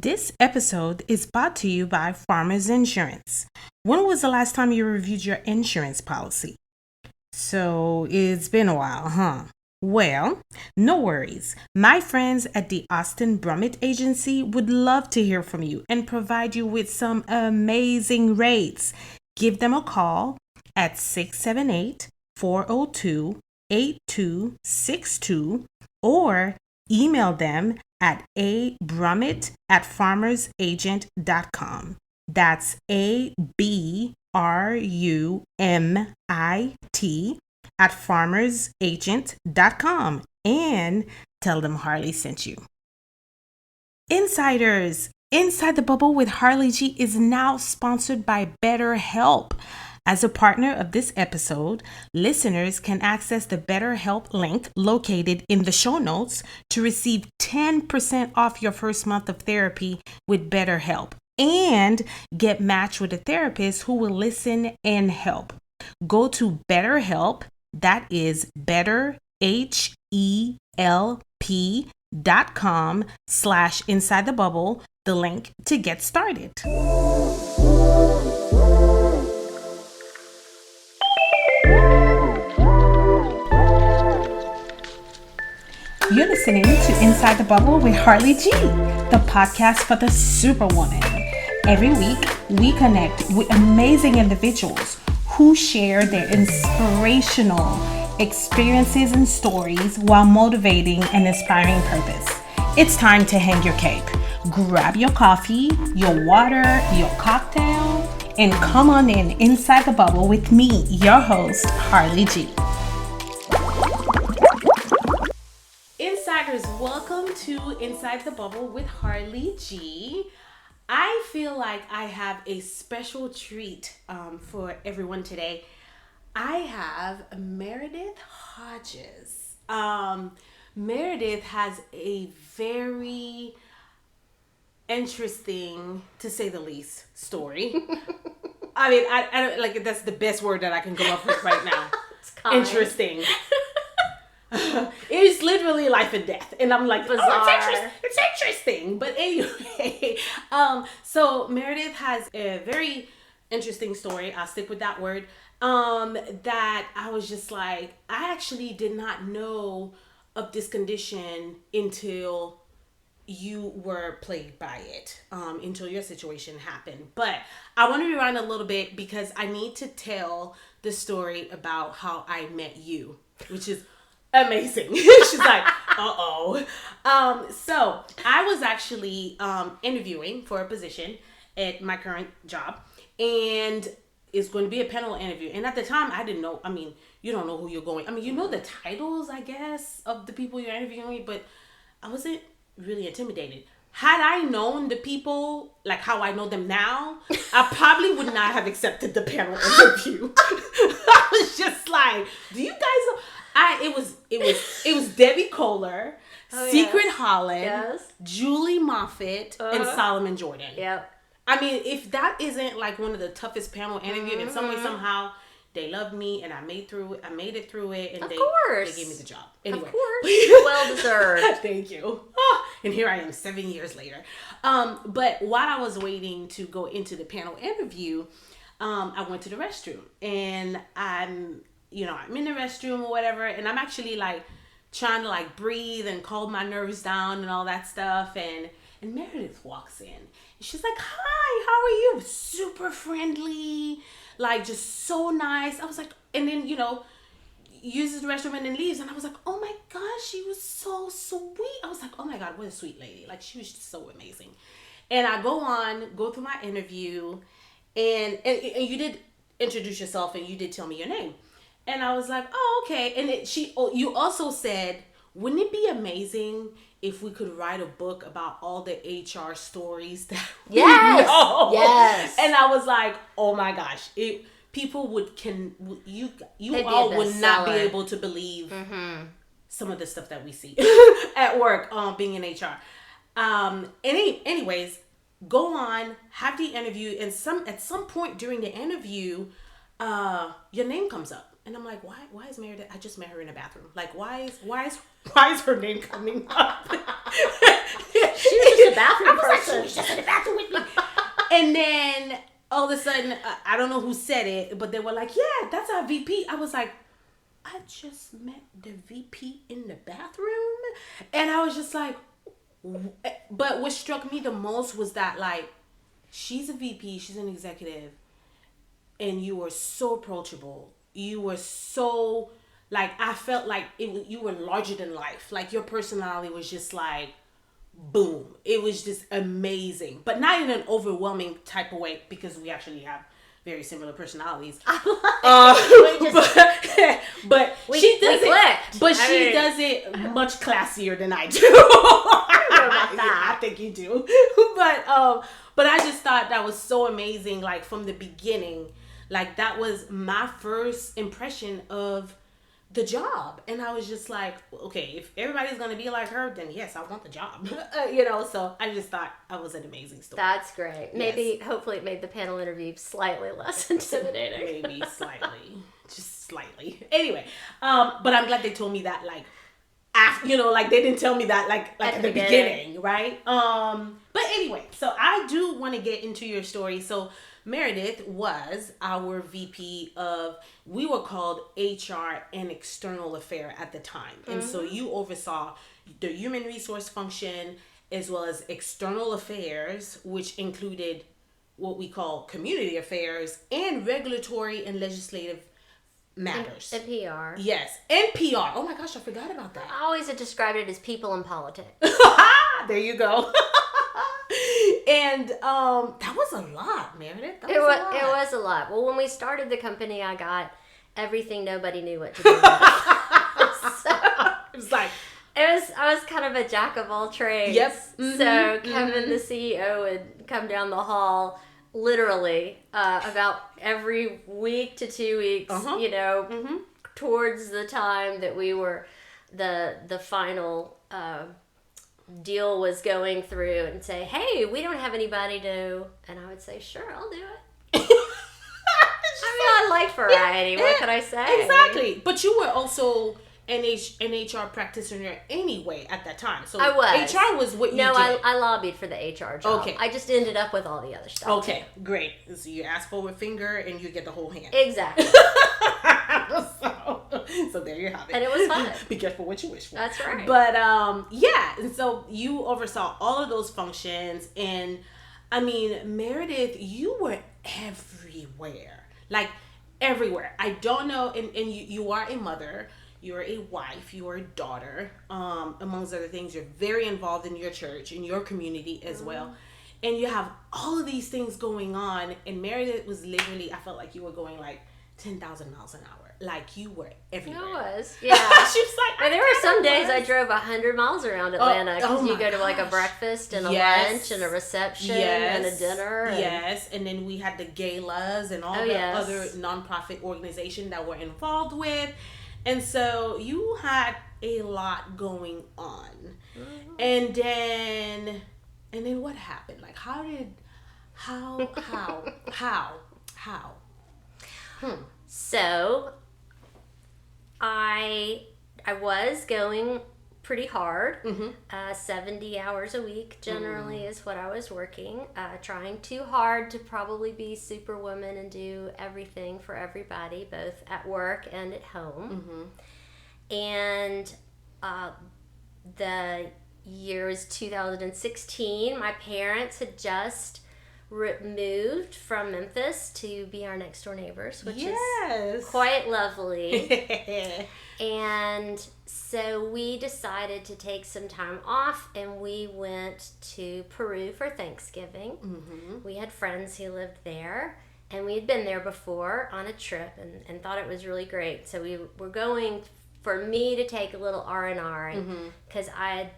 This episode is brought to you by Farmers Insurance. When was the last time you reviewed your insurance policy? So it's been a while, huh? Well, no worries. My friends at the Austin Brummett Agency would love to hear from you and provide you with some amazing rates. Give them a call at 678-402-8262 or email them at abrummett@farmersagent.com. That's ABRUMIT at farmersagent.com, and tell them Harli sent you. Insiders, Inside the Bubble with Harli G is now sponsored by BetterHelp. As a partner of this episode, listeners can access the BetterHelp link located in the show notes to receive 10% off your first month of therapy with BetterHelp and get matched with a therapist who will listen and help. Go to BetterHelp, that is BetterHelp.com/inside the bubble, the link to get started. You're listening to Inside the Bubble with Harli G, the podcast for the superwoman. Every week, we connect with amazing individuals who share their inspirational experiences and stories while motivating and inspiring purpose. It's time to hang your cape. Grab your coffee, your water, your cocktail, and come on in Inside the Bubble with me, your host, Harli G. Insiders, welcome to Inside the Bubble with Harli G. I feel like I have a special treat for everyone today. I have Meredith Hodges. Meredith has a very interesting, to say the least, story. I mean, I don't like that's the best word that I can come up with right now. Interesting. It's literally life and death, and I'm like, bizarre. Oh, it's interesting. But anyway, so Meredith has a very interesting story. I'll stick with that word. That I was just like, I actually did not know of this condition until you were plagued by it, until your situation happened. But I want to rewind a little bit because I need to tell the story about how I met you, which is amazing. She's like, uh-oh. So I was actually interviewing for a position at my current job, and it's going to be a panel interview. And at the time, I didn't know. I mean, you don't know who you're going. I mean, you know the titles, I guess, of the people you're interviewing, but I wasn't really intimidated. Had I known the people like how I know them now, I probably would not have accepted the panel interview. I was just like, do you guys know? It was Debbie Kohler, Secret yes. Holland, Yes. Julie Moffitt, and Solomon Jordan. Yep. I mean, if that isn't like one of the toughest panel interviews, and some way somehow they loved me and I made it through it, and they gave me the job. Anyway. Of course. Well deserved. Thank you. Oh, and here I am 7 years later. But while I was waiting to go into the panel interview, I went to the restroom, and I'm in the restroom or whatever, and I'm actually like trying to like breathe and calm my nerves down and all that stuff, and Meredith walks in, and she's like, "Hi, how are you?" Super friendly, like just so nice. I was like, and then uses the restroom and then leaves, and I was like, oh my gosh, she was so sweet. I was like, oh my god, what a sweet lady. Like, she was just so amazing. And I go through my interview, and you did introduce yourself, and you did tell me your name. And I was like, oh, okay. And you also said, wouldn't it be amazing if we could write a book about all the HR stories that we know? Yes. And I was like, oh my gosh, people would not be able to believe some of the stuff that we see at work, being in HR. Anyways, go on, have the interview, and at some point during the interview, your name comes up. And I'm like, why is Meredith? I just met her in a bathroom. Like, why is her name coming up? She was just a bathroom person. I was like, she was all of a sudden, I don't know who said it, but they were like, yeah, that's our VP. I was like, I just met the VP in the bathroom. And I was just like, but what struck me the most was that, like, she's a VP, she's an executive, and you were so approachable. You were so, like, I felt like you were larger than life. Like, your personality was just like, boom. It was just amazing. But not in an overwhelming type of way, because we actually have very similar personalities. But she does it. But she does it much classier than I do. I think you do. But I just thought that was so amazing. Like, from the beginning, like, that was my first impression of the job. And I was just like, okay, if everybody's gonna be like her, then yes, I want the job. So I just thought that was an amazing story. That's great. Maybe, hopefully it made the panel interview slightly less intimidating. Maybe slightly. Just slightly. Anyway, but I'm glad they told me that, like, after, like, they didn't tell me that, like at the beginning, right? But anyway, so I do want to get into your story. So Meredith was our VP of, we were called HR and External Affair at the time. And so you oversaw the human resource function as well as external affairs, which included what we call community affairs and regulatory and legislative matters. And PR. Yes. And PR. Oh my gosh, I forgot about that. I always had described it as people in politics. There you go. And that was a lot, Meredith. It was a lot. Well, when we started the company, I got everything nobody knew what to do with. So it was like, I was kind of a jack of all trades. Yep. So Kevin, the CEO, would come down the hall literally about every week to 2 weeks, towards the time that we were the final deal was going through, and say, hey, we don't have anybody to, and I would say, sure, I'll do it. I like variety. What could I say? Exactly. But you were also an HR practitioner anyway at that time. So I was. HR was what you did. No, I lobbied for the HR job. Okay. I just ended up with all the other stuff. Okay, great. So you ask for a finger and you get the whole hand. Exactly. So there you have it. And it was fun. Be careful what you wish for. That's right. But and so you oversaw all of those functions, and I mean, Meredith, you were everywhere. Like, everywhere. I don't know, and you are a mother, you're a wife, you are a daughter, amongst other things. You're very involved in your church, in your community as well. And you have all of these things going on, and Meredith was literally, I felt like you were going like 10,000 miles an hour. Like, you were everywhere. I was, yeah. She was like, but there were some days I drove 100 miles around Atlanta, because you go to like a breakfast and a lunch and a reception and a dinner. Yes, and then we had the galas and all the other nonprofit organizations that we're involved with. And so you had a lot going on. Mm-hmm. And then what happened? Like, how? So I was going pretty hard. 70 hours a week generally is what I was working, trying too hard to probably be superwoman and do everything for everybody, both at work and at home. And the year was 2016. My parents had just moved from Memphis to be our next door neighbors, which is quite lovely. And so we decided to take some time off, and we went to Peru for Thanksgiving. We had friends who lived there, and we had been there before on a trip, and thought it was really great. So we were going for me to take a little R&R, because I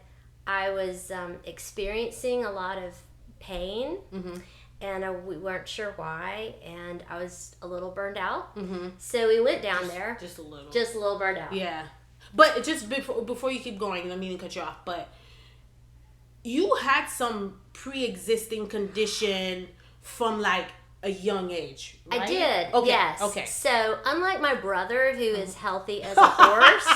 was experiencing a lot of pain. And we weren't sure why, and I was a little burned out. So we went down there. Just a little burned out. Yeah. But just before you keep going, I don't mean to cut you off, but you had some pre-existing condition from like a young age, right? I did, okay. Yes. Okay. So unlike my brother, who is healthy as a horse,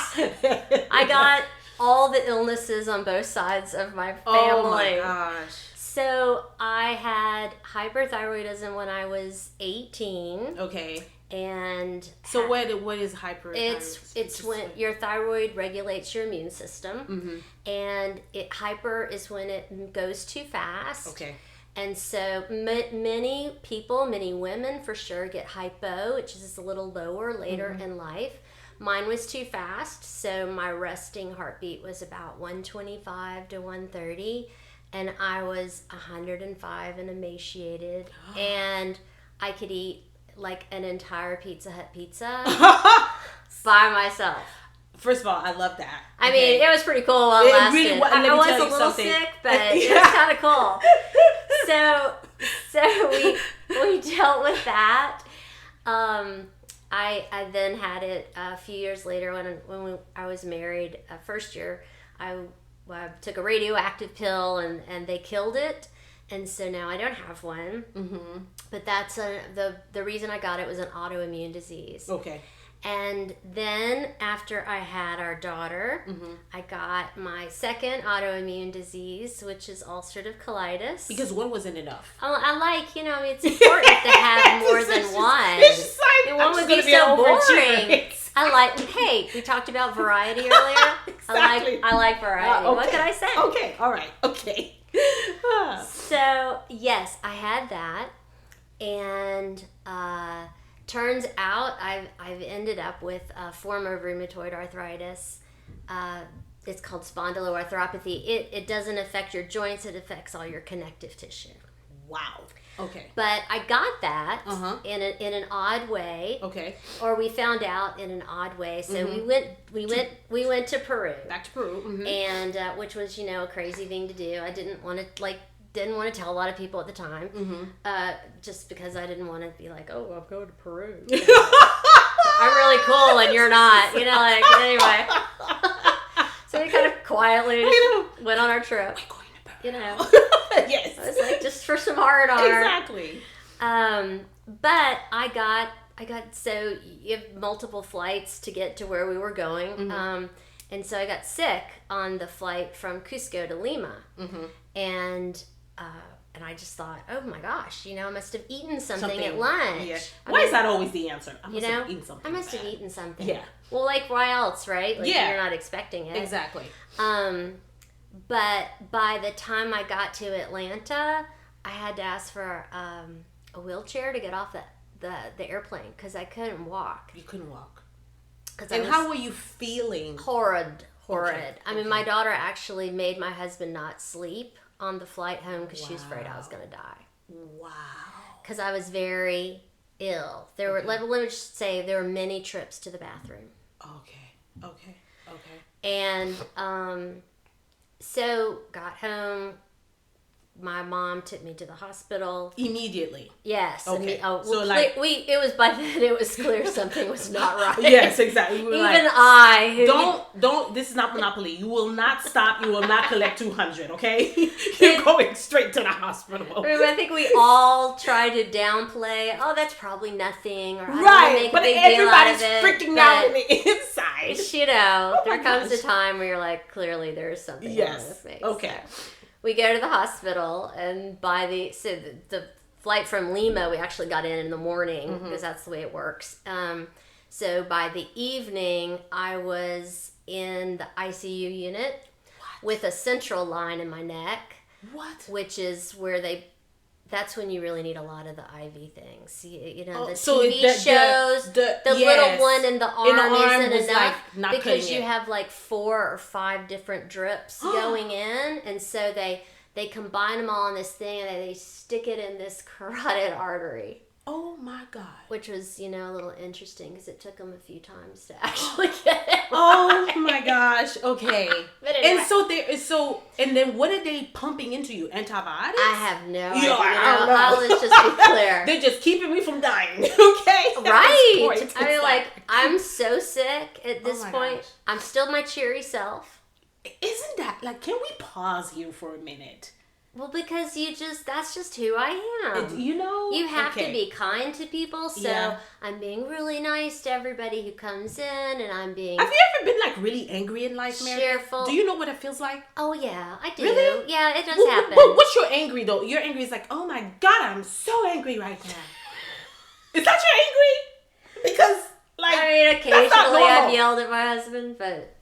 I got all the illnesses on both sides of my family. Oh my gosh. So I I had hyperthyroidism when I was 18. Okay. And so what is hyperthyroidism? It's when your thyroid regulates your immune system, and hyper is when it goes too fast. Okay. And so many people, many women for sure, get hypo, which is a little lower later in life. Mine was too fast, so my resting heartbeat was about 125 to 130, and I was 105 and emaciated, and I could eat like an entire Pizza Hut pizza by myself. First of all, I love that. I mean, it was pretty cool while it lasted. Really, I was a little sick, but it was kind of cool. So we dealt with that. I then had it a few years later when I was married. First year, I took a radioactive pill and they killed it. And so now I don't have one. Mm-hmm. But that's the reason I got it was an autoimmune disease. Okay. And then after I had our daughter, I got my second autoimmune disease, which is ulcerative colitis. Because one wasn't enough. It's important to have more than one. It's just like, one would be so boring. Hey, we talked about variety earlier. Exactly. I like variety. Okay. What could I say? Okay, all right, okay. So, yes, I had that. And turns out I've ended up with a form of rheumatoid arthritis. It's called spondyloarthropathy. It doesn't affect your joints. It affects all your connective tissue. Wow. Okay. But I got that in an odd way. Okay. Or we found out in an odd way. So we went to Peru. Back to Peru. And which was a crazy thing to do. I didn't want to tell a lot of people at the time, just because I didn't want to be like, oh, I'm going to Peru. I'm really cool and you're not. Anyway. So we kind of quietly went on our trip. We're going to Peru. Yes. I was like, just for some hard R. Exactly. But I got so you have multiple flights to get to where we were going. And so I got sick on the flight from Cusco to Lima. And I just thought, oh my gosh, I must have eaten something at lunch. Yeah. Why is that always the answer? I must have eaten something. I must have eaten something. Yeah. Well, like, why else, right? You're not expecting it. Exactly. But by the time I got to Atlanta, I had to ask for a wheelchair to get off the airplane because I couldn't walk. You couldn't walk. And how were you feeling? Horrid. Okay. I mean, my daughter actually made my husband not sleep on the flight home because she was afraid I was going to die. Wow. Because I was very ill. There were, let me just say, there were many trips to the bathroom. Okay. And so got home. My mom took me to the hospital immediately. Yes. Okay. It was by then. It was clear something was not right. Yes, exactly. Don't. This is not Monopoly. You will not stop. You will not collect 200. Okay. You're going straight to the hospital. I think we all try to downplay. Oh, that's probably nothing. Or right. But everybody's freaking out on the inside. There comes a time where you're like, clearly there's something wrong with me. Okay. So, we go to the hospital, and the flight from Lima, we actually got in the morning because that's the way it works. So by the evening, I was in the ICU unit with a central line in my neck. What? Which is where that's when you really need a lot of the IV things. The TV shows, the little one in the arm isn't enough because you have like 4 or 5 different drips going in, and so they combine them all in this thing and they stick it in this carotid artery. Oh my God. Which was, a little interesting because it took them a few times to actually get it. Oh my gosh. Okay. But anyway. And then what are they pumping into you? Antibiotics? I have no idea. Let's just be clear. They're just keeping me from dying. Okay. Right. I mean, I'm so sick at this point. Gosh. I'm still my cheery self. Isn't that, can we pause here for a minute? Well, because that's just who I am. You have to be kind to people, so I'm being really nice to everybody who comes in, and I'm being... Have you ever been, really angry in life, Meredith? Cheerful. Do you know what it feels like? Oh yeah, I do. Really? Yeah, it does happen. What's your angry though? Your angry is like, oh my God, I'm so angry right now. Is that your angry? Because like, I mean, occasionally I've yelled at my husband, but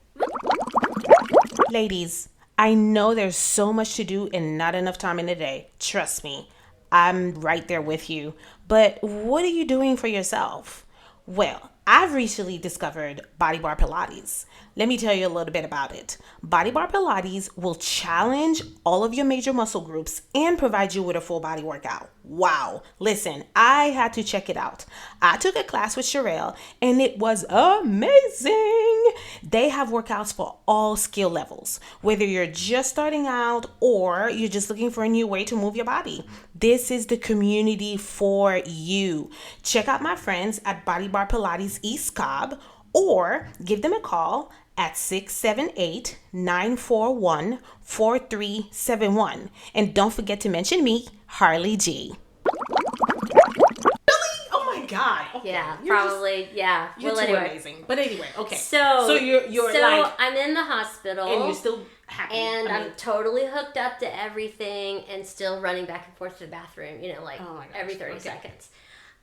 ladies, I know there's so much to do and not enough time in the day. Trust me, I'm right there with you. But what are you doing for yourself? Well, I've recently discovered Body Bar Pilates. Let me tell you a little bit about it. Body Bar Pilates will challenge all of your major muscle groups and provide you with a full body workout. Wow. Listen, I had to check it out. I took a class with Sherelle and it was amazing. They have workouts for all skill levels, whether you're just starting out or you're just looking for a new way to move your body. This is the community for you. Check out my friends at Body Bar Pilates East Cobb or give them a call at 678-941-4371. And don't forget to mention me, Harli G. Really? Oh my God. Okay. Yeah, probably. Yeah. You're too amazing. But anyway, okay. So you're so like, I'm in the hospital. and you're still happy. And I'm totally hooked up to everything and still running back and forth to the bathroom, like every 30 seconds.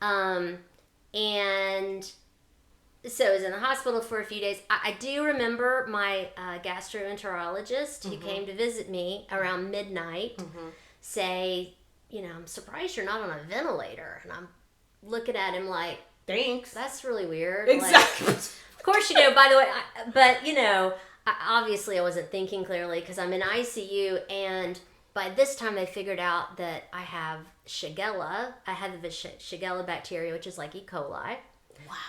And so I was in the hospital for a few days. I do remember my gastroenterologist who came to visit me around midnight say, I'm surprised you're not on a ventilator. And I'm looking at him like, thanks. That's really weird. Exactly. Like, of course, by the way, obviously I wasn't thinking clearly because I'm in ICU, and by this time they figured out that I have Shigella. I had the Shigella bacteria, which is like E. coli,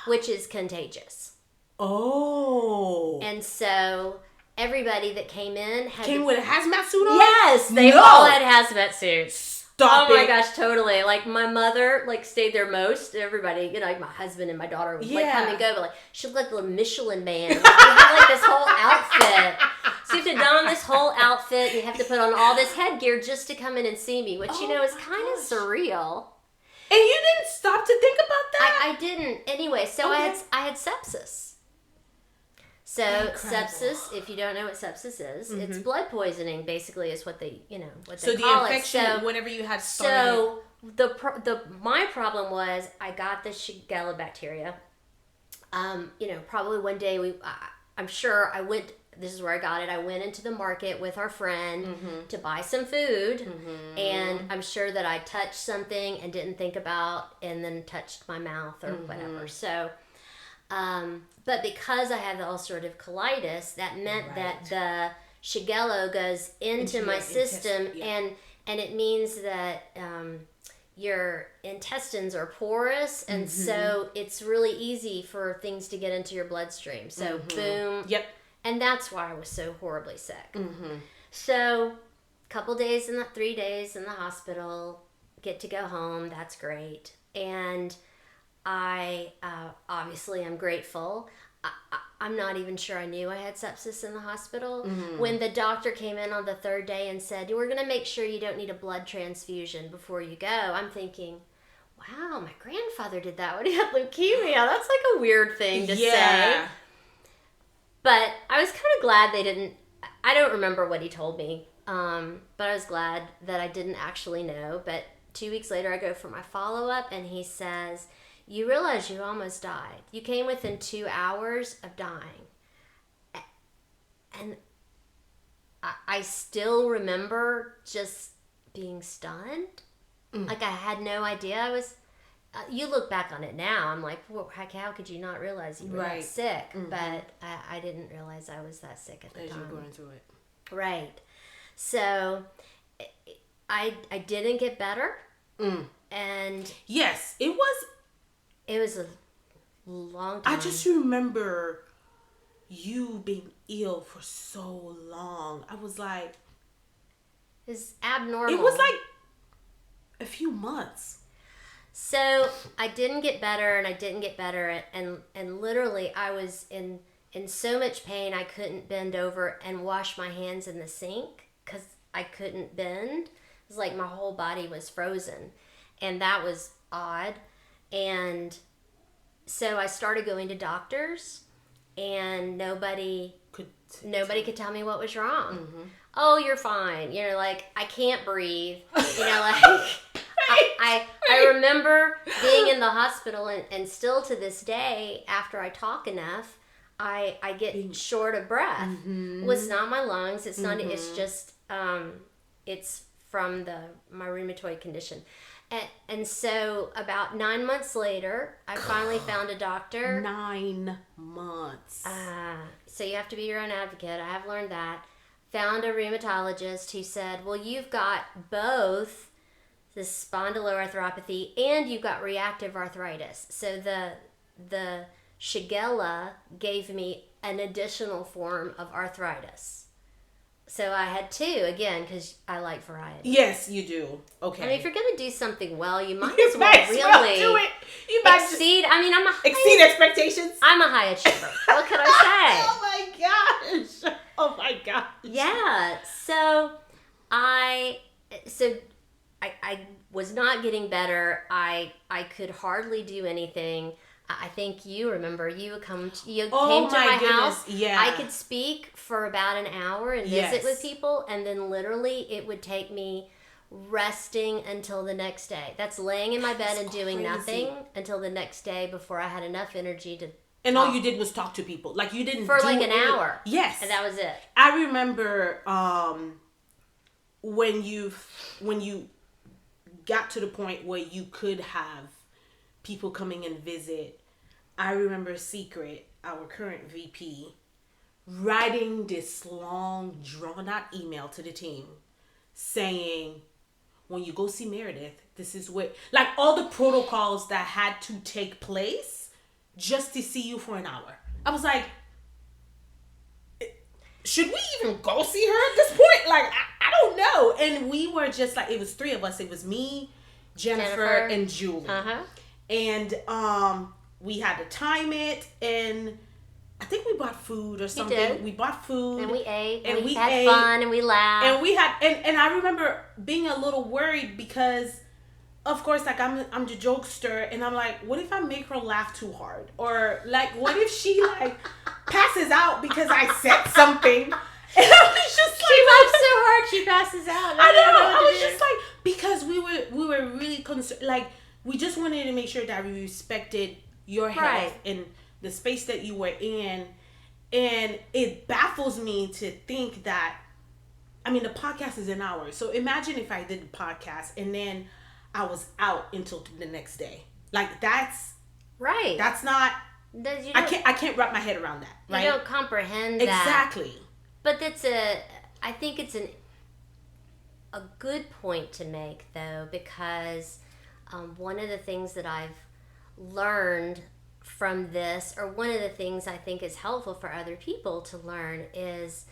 which is contagious. Oh. And so everybody that came in came with a hazmat suit on? Yes, they all had hazmat suits. Stop it. Oh my gosh, totally. Like my mother, stayed there most. Everybody, like my husband and my daughter would come and go, but she looked like a little Michelin man. You had this whole outfit. So you have to don this whole outfit. And you have to put on all this headgear just to come in and see me, which is kind of surreal. And you didn't stop to think about that? I didn't. Anyway, so I had sepsis. So sepsis, if you don't know what sepsis is, it's blood poisoning. Basically, is what they call it. So the infection, whatever you had started. So my problem was I got the Shigella bacteria. Probably one day I'm sure I went. This is where I got it. I went into the market with our friend to buy some food, and I'm sure that I touched something and didn't think about, and then touched my mouth or whatever. So. But because I had the ulcerative colitis, that meant that the Shigella goes into my system, and it means that your intestines are porous, and so it's really easy for things to get into your bloodstream. So boom. Yep. And that's why I was so horribly sick. So, 3 days in the hospital, get to go home. That's great. And I obviously am grateful. I'm not even sure I knew I had sepsis in the hospital. When the doctor came in on the third day and said, we're going to make sure you don't need a blood transfusion before you go, I'm thinking, wow, my grandfather did that when he had leukemia. That's like a weird thing to say. But I was kind of glad they didn't. I don't remember what he told me, but I was glad that I didn't actually know. But 2 weeks later, I go for my follow-up, and he says, you realize you almost died. You came within 2 hours of dying. And I still remember just being stunned. Like I had no idea I was... you look back on it now, I'm like, well, how could you not realize you were that sick? But I didn't realize I was that sick at the time. As you were going through it. Right. So I didn't get better. And... Yes, it was a long time. I just remember you being ill for so long. I was like... It's abnormal. It was like a few months. So I didn't get better, and I didn't get better, and literally I was in so much pain I couldn't bend over and wash my hands in the sink because I couldn't bend. It was like my whole body was frozen, and that was odd. And so I started going to doctors, and nobody could tell me what was wrong. Mm-hmm. Oh, you're fine. Like, I can't breathe. Like, I remember being in the hospital, and still to this day, after I talk enough, I get short of breath. Mm-hmm. Well, it's not my lungs. It's not. It's just. It's from my rheumatoid condition. And so about 9 months later, I finally found a doctor. 9 months. So you have to be your own advocate. I have learned that. Found a rheumatologist who said, well, you've got both the spondyloarthropathy and you've got reactive arthritis. So the Shigella gave me an additional form of arthritis. So I had two, again, because I like variety. Yes, you do. Okay. I mean, if you're going to do something well, you might as well really do it. You might exceed. I mean, exceed expectations. I'm a high achiever. What could I Oh say? my gosh. Oh my gosh. Yeah. So I was not getting better. I could hardly do anything. I think you remember you came to my house. Yeah. I could speak for about an hour and visit with people, and then literally it would take me resting until the next day. That's laying in my bed and doing nothing until the next day before I had enough energy to And talk. all you did was talk to people. Like, you didn't for do like an hour. Yes. And that was it. I remember when you got to the point where you could have people coming and visit. I remember Secret, our current VP, writing this long, drawn-out email to the team saying, when you go see Meredith, this is what... Like, all the protocols that had to take place just to see you for an hour. I was like, should we even go see her at this point? Like, I don't know. And we were just like... It was three of us. It was me, Jennifer. And Julie. Uh-huh. And we had to time it, and I think we bought food or something. We did. We bought food. And we ate. And we had ate, fun, and we laughed. And we had, and I remember being a little worried because, of course, like, I'm the jokester, and I'm like, what if I make her laugh too hard? Or, like, what if she, like, passes out because I said something? And I was just like... She laughs so hard, she passes out. I know. I was just like, because we were really concerned, like, we just wanted to make sure that we respected your health and the space that you were in. And it baffles me to think that, I mean, the podcast is an hour. So imagine if I did the podcast and then I was out until the next day. Like, that's... Right. That's not... I can't wrap my head around that. Right? You don't comprehend that. Exactly. But I think it's a good point to make, though, because... one of the things that I've learned from this, or one of the things I think is helpful for other people to learn, is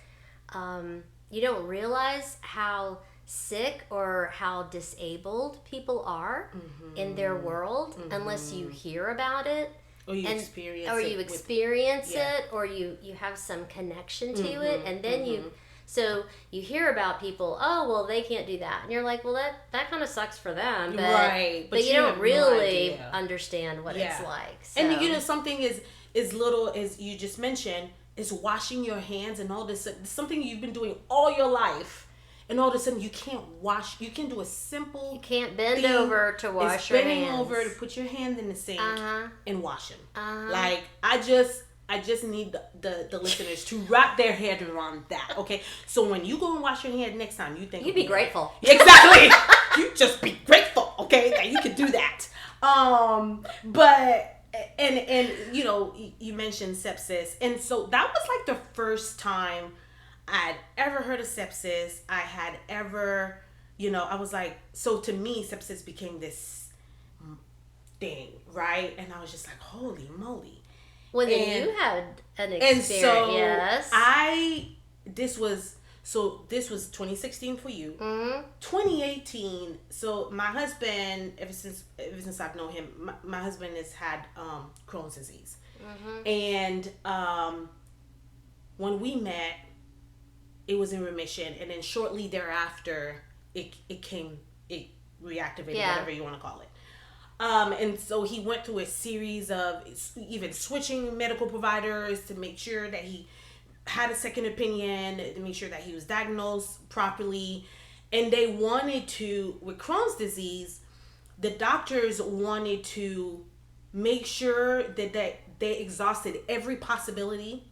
you don't realize how sick or how disabled people are in their world unless you hear about it. Or you experience it, or you have some connection to it, and then So you hear about people, oh, well, they can't do that. And you're like, well, that kind of sucks for them. But, right. But you don't really understand what it's like. So. And, something as little as you just mentioned is washing your hands and all this. Something you've been doing all your life. And all of a sudden, you can't wash. You can do a simple You can't bend over to wash your hands. Bending over to put your hand in the sink and wash them. Like, I just need the listeners to wrap their head around that, okay? So when you go and wash your hand next time, you think... You'd be grateful. Exactly. You just be grateful, okay, that you can do that. But, and you mentioned sepsis. And so that was like the first time I'd ever heard of sepsis. I had ever, I was like... So to me, sepsis became this thing, right? And I was just like, holy moly. Well, then you had an experience. And so yes. This was 2016 for you. 2018. So my husband, ever since I've known him, my husband has had Crohn's disease, and when we met, it was in remission, and then shortly thereafter, it reactivated, whatever you want to call it. And so he went through a series of even switching medical providers to make sure that he had a second opinion, to make sure that he was diagnosed properly. And they wanted to, with Crohn's disease, the doctors wanted to make sure that they exhausted every possibility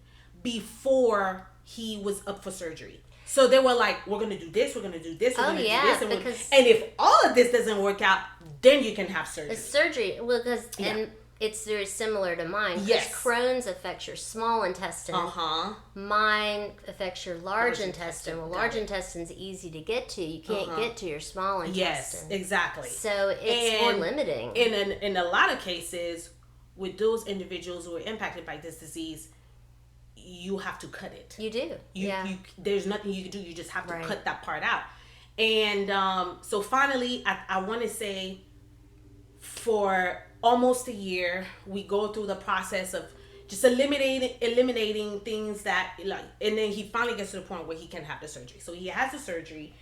before he was up for surgery. So they were like, we're going to do this, we're going to do this, we're going to do this. And if all of this doesn't work out, then you can have surgery. Surgery, well, because, and it's very similar to mine. Yes. Crohn's affects your small intestine. Mine affects your large intestine. Well, large intestine's easy to get to. You can't get to your small intestine. Yes, exactly. So it's more limiting. In a lot of cases, with those individuals who are impacted by this disease, you have to cut it. You do. You there's nothing you can do. You just have to cut that part out. And so finally, I want to say for almost a year, we go through the process of just eliminating things that, like, and then he finally gets to the point where he can have the surgery. So he has the surgery,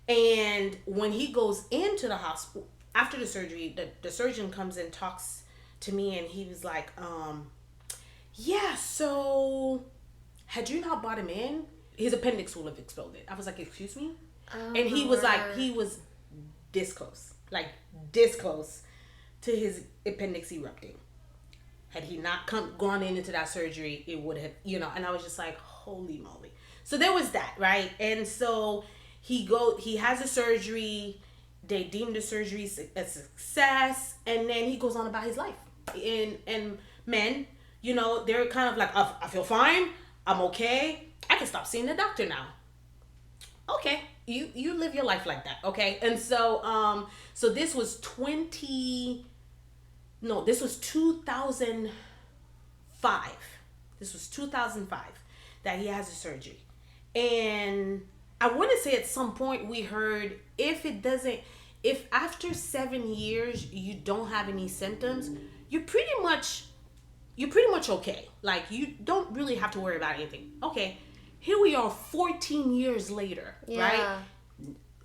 and when he goes into the hospital after the surgery, the surgeon comes and talks to me, and he was like, yeah, so had you not brought him in, his appendix will have exploded. I was like, excuse me? And he was like, he was this close to his appendix erupting. Had he not gone into that surgery, it would have, and I was just like, holy moly. So there was that, right? And so he has a surgery, they deemed the surgery a success, and then he goes on about his life. And men, they're kind of like, I feel fine, I'm okay, I can stop seeing the doctor now. Okay, you live your life like that, okay? And so so this was 2005. This was 2005 that he has a surgery. And I want to say at some point we heard if after 7 years you don't have any symptoms, you're pretty much okay. Like, you don't really have to worry about anything. Okay, here we are 14 years later, right?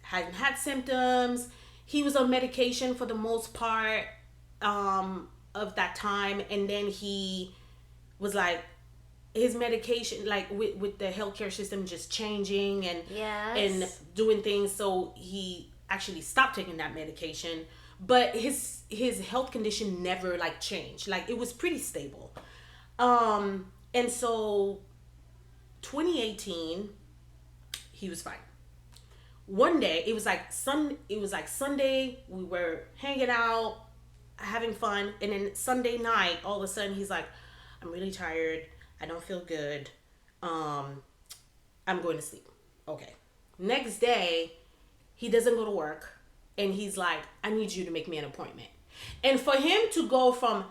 Hadn't had symptoms. He was on medication for the most part of that time, and then he was like, his medication, like with the healthcare system just changing and doing things, so he actually stopped taking that medication. But his health condition never like changed. Like, it was pretty stable. And so 2018, he was fine. One day, it was like Sunday, we were hanging out, having fun, and then Sunday night, all of a sudden he's like, I'm really tired, I don't feel good, I'm going to sleep. Okay. Next day, he doesn't go to work, and he's like, I need you to make me an appointment. And for him to go from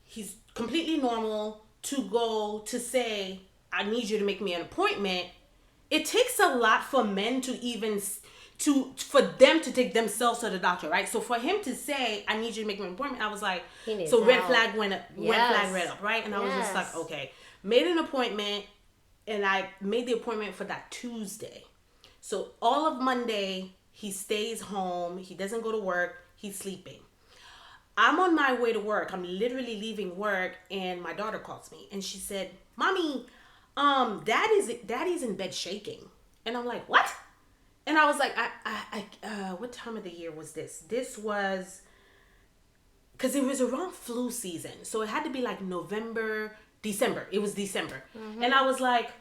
he's completely normal to say, I need you to make me an appointment, it takes a lot for men for them to take themselves to the doctor, right? So for him to say, I need you to make me an appointment, I was like, so red flag went up, red up, right? And I was just like, okay. Made an appointment, and I made the appointment for that Tuesday. So all of Monday, he stays home, he doesn't go to work, he's sleeping. I'm on my way to work, I'm literally leaving work, and my daughter calls me, and she said, Mommy, Daddy's in bed shaking. And I'm like, what? And I was like, what time of the year was this? This was, because it was around flu season. So it had to be like December. It was December. Mm-hmm. And I was like,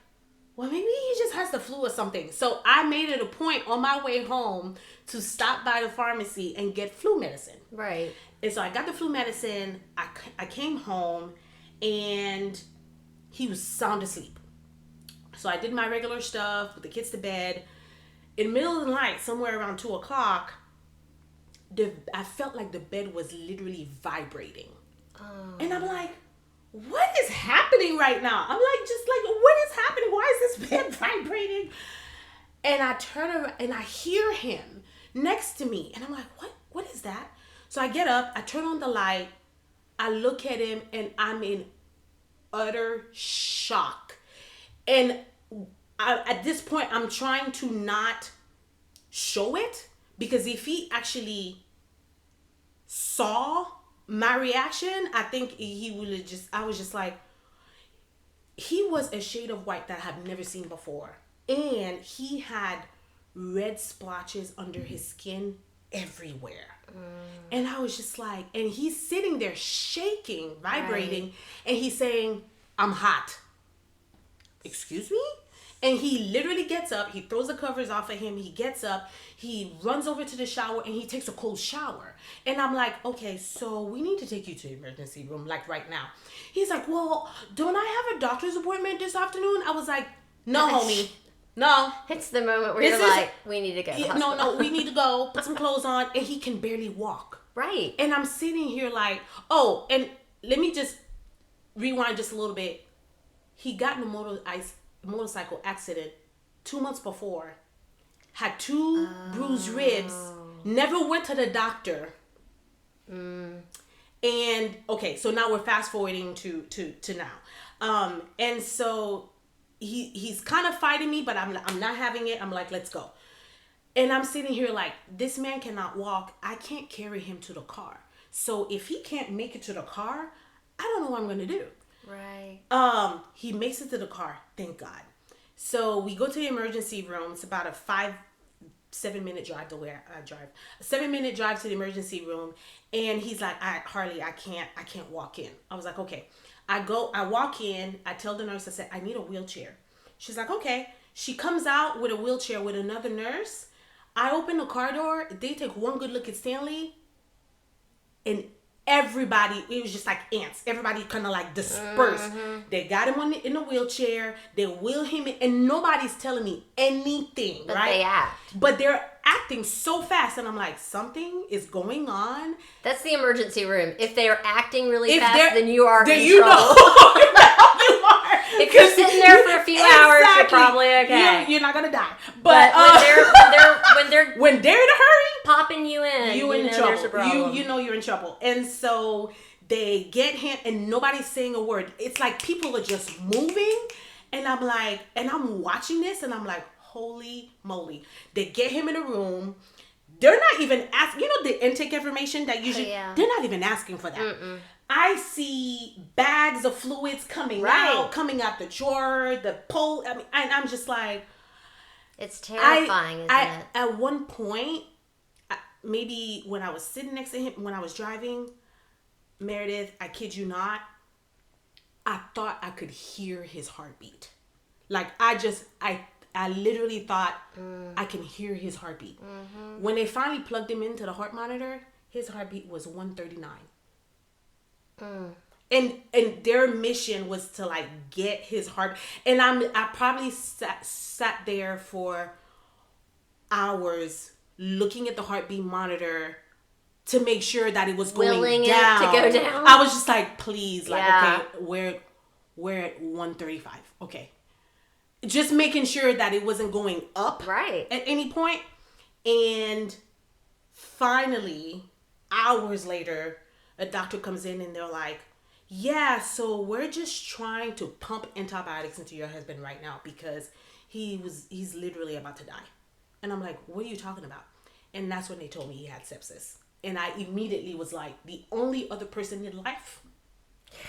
well, maybe he just has the flu or something. So I made it a point on my way home to stop by the pharmacy and get flu medicine. Right. And so I got the flu medicine. I came home, and he was sound asleep. So I did my regular stuff, put the kids to bed. In the middle of the night, somewhere around 2:00, I felt like the bed was literally vibrating. Oh. And I'm like, what is happening right now? I'm like, what is happening? Why is this bed vibrating? And I turn around and I hear him next to me. And I'm like, what is that? So I get up, I turn on the light, I look at him, and I'm in utter shock. And at this point, I'm trying to not show it, because if he actually saw my reaction, I think I was just like, he was a shade of white that I have never seen before. And he had red splotches under his skin everywhere. And I was just like, and he's sitting there shaking, vibrating, right. And he's saying, I'm hot. Excuse me? And he literally gets up, he throws the covers off of him, he gets up, he runs over to the shower, and he takes a cold shower. And I'm like, okay, so we need to take you to the emergency room, like right now. He's like, well, don't I have a doctor's appointment this afternoon? I was like, no, homie. No. It's the moment where you're like, we need to go to the hospital. No, we need to go, put some clothes on, and he can barely walk. Right. And I'm sitting here like, oh, and let me just rewind just a little bit. He got in a motorcycle accident 2 months before, had 2 bruised ribs, never went to the doctor. And okay, so now we're fast forwarding to now. And so he's kind of fighting me, but I'm not having it. I'm like, let's go. And I'm sitting here like, this man cannot walk. I can't carry him to the car. So if he can't make it to the car, I don't know what I'm going to do. Right. He makes it to the car. Thank God. So we go to the emergency room. It's about a 7-minute drive to where I drive. A 7-minute drive to the emergency room. And he's like, Harli, I can't walk in. I was like, okay. I walk in. I tell the nurse, I said, I need a wheelchair. She's like, okay. She comes out with a wheelchair with another nurse. I open the car door. They take one good look at Stanley. And everybody, it was just like ants. Everybody kind of like dispersed. They got him in a wheelchair. They wheel him in. And nobody's telling me anything, but right? They act. But they're acting so fast. And I'm like, something is going on. That's the emergency room. If they are acting really fast, then you are in trouble. You are. If you're sitting there for a few hours, you're probably okay. You're not gonna die. But when they're in a hurry, popping you in, you in trouble. There's a problem. You know you're in trouble. And so they get him, and nobody's saying a word. It's like people are just moving, and I'm like, and I'm watching this, and I'm like, holy moly! They get him in a room. They're not even asking. You know the intake information that usually they're not even asking for that. Mm-mm. I see bags of fluids coming out the drawer, the pole. I mean, and I'm just like, it's terrifying, isn't it? At one point, maybe when I was sitting next to him, when I was driving, Meredith, I kid you not, I thought I could hear his heartbeat. Like I literally thought I can hear his heartbeat. Mm-hmm. When they finally plugged him into the heart monitor, his heartbeat was 139. And their mission was to like get his heart. And I probably sat there for hours looking at the heartbeat monitor to make sure that it was going down. It to go down. I was just like, please, like, okay, we're at 135. Okay. Just making sure that it wasn't going up at any point. And finally, hours later, a doctor comes in and they're like, yeah, so we're just trying to pump antibiotics into your husband right now because he's literally about to die. And I'm like, what are you talking about? And that's when they told me he had sepsis. And I immediately was like, the only other person in life